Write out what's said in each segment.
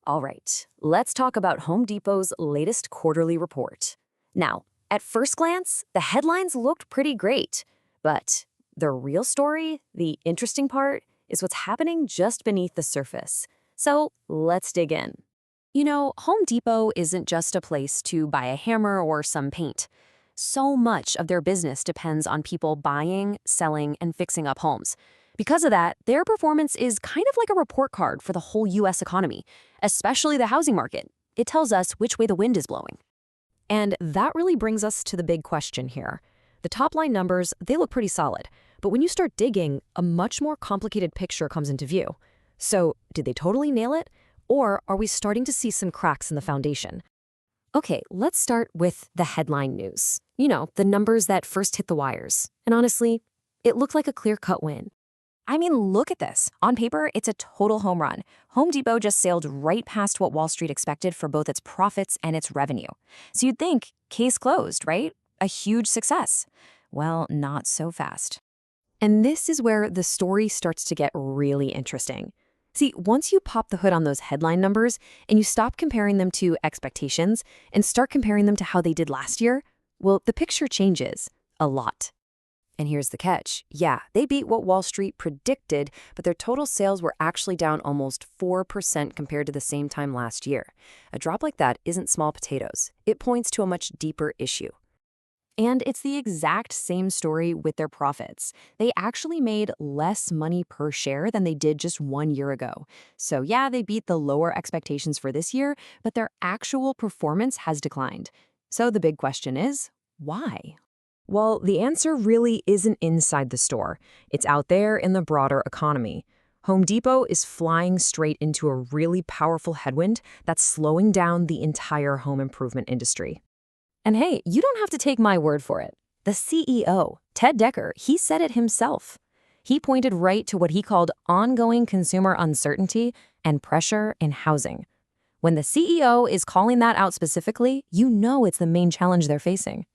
All right, let's talk about Home Depot's latest quarterly report. Now, at first glance, the headlines looked pretty great, but the real story, the interesting part, is what's happening just beneath the surface. So let's dig in. You know, Home Depot isn't just a place to buy a hammer or some paint. So much of their business depends on people buying, selling, and fixing up homes. Because of that, their performance is kind of like a report card for the whole US economy, especially the housing market. It tells us which way the wind is blowing. And that really brings us to the big question here. The top-line numbers, they look pretty solid, but when you start digging, a much more complicated picture comes into view. So, did they totally nail it? Or are we starting to see some cracks in the foundation? Okay, let's start with the headline news. You know, the numbers that first hit the wires. And honestly, it looked like a clear-cut win. I mean, look at this. On paper, it's a total home run. Home Depot just sailed right past what Wall Street expected for both its profits and its revenue. So you'd think, case closed, right? A huge success. Well, not so fast. And this is where the story starts to get really interesting. See, once you pop the hood on those headline numbers and you stop comparing them to expectations and start comparing them to how they did last year, well, the picture changes a lot. And here's the catch. Yeah, they beat what Wall Street predicted, but their total sales were actually down almost 4% compared to the same time last year. A drop like that isn't small potatoes. It points to a much deeper issue. And it's the exact same story with their profits. They actually made less money per share than they did just 1 year ago. So yeah, they beat the lower expectations for this year, but their actual performance has declined. So the big question is, why? Well, the answer really isn't inside the store. It's out there in the broader economy. Home Depot is flying straight into a really powerful headwind that's slowing down the entire home improvement industry. And hey, you don't have to take my word for it. The CEO, Ted Decker, he said it himself. He pointed right to what he called ongoing consumer uncertainty and pressure in housing. When the CEO is calling that out specifically, you know it's the main challenge they're facing.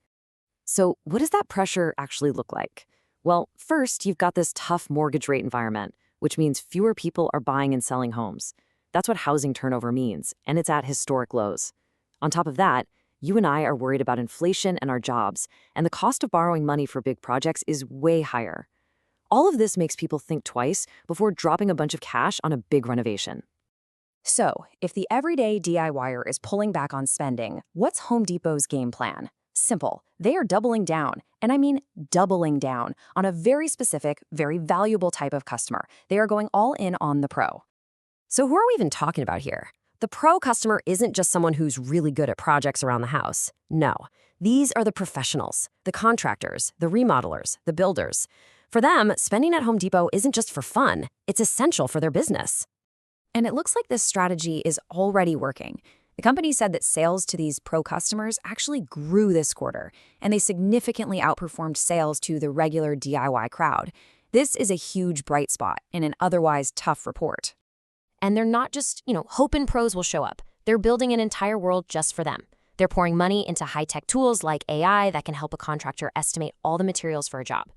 So what does that pressure actually look like? Well, first, you've got this tough mortgage rate environment, which means fewer people are buying and selling homes. That's what housing turnover means, and it's at historic lows. On top of that, you and I are worried about inflation and our jobs, and the cost of borrowing money for big projects is way higher. All of this makes people think twice before dropping a bunch of cash on a big renovation. So, if the everyday DIYer is pulling back on spending, what's Home Depot's game plan? Simple. They are doubling down, and I mean doubling down, on a very specific, very valuable type of customer. They are going all in on the pro. So who are we even talking about here? The pro customer isn't just someone who's really good at projects around the house. No, these are the professionals, the contractors, the remodelers, the builders. For them, spending at Home Depot isn't just for fun, it's essential for their business. And it looks like this strategy is already working. The company said that sales to these pro customers actually grew this quarter, and they significantly outperformed sales to the regular DIY crowd. This is a huge bright spot in an otherwise tough report. And they're not just, hoping pros will show up. They're building an entire world just for them. They're pouring money into high-tech tools like AI that can help a contractor estimate all the materials for a job.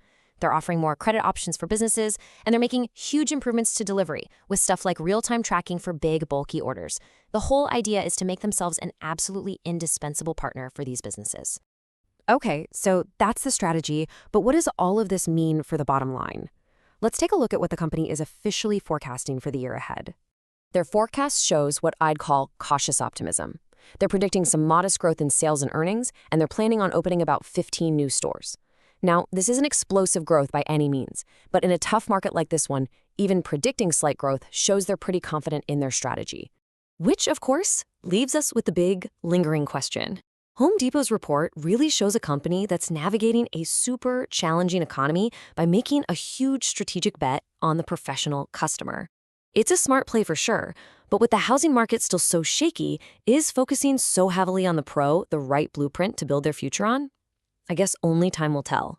They're offering more credit options for businesses, and they're making huge improvements to delivery with stuff like real-time tracking for big, bulky orders. The whole idea is to make themselves an absolutely indispensable partner for these businesses. Okay, so that's the strategy, but what does all of this mean for the bottom line? Let's take a look at what the company is officially forecasting for the year ahead. Their forecast shows what I'd call cautious optimism. They're predicting some modest growth in sales and earnings, and they're planning on opening about 15 new stores. Now, this isn't explosive growth by any means, but in a tough market like this one, even predicting slight growth shows they're pretty confident in their strategy. Which, of course, leaves us with the big, lingering question. Home Depot's report really shows a company that's navigating a super challenging economy by making a huge strategic bet on the professional customer. It's a smart play for sure, but with the housing market still so shaky, is focusing so heavily on the pro the right blueprint to build their future on? I guess only time will tell.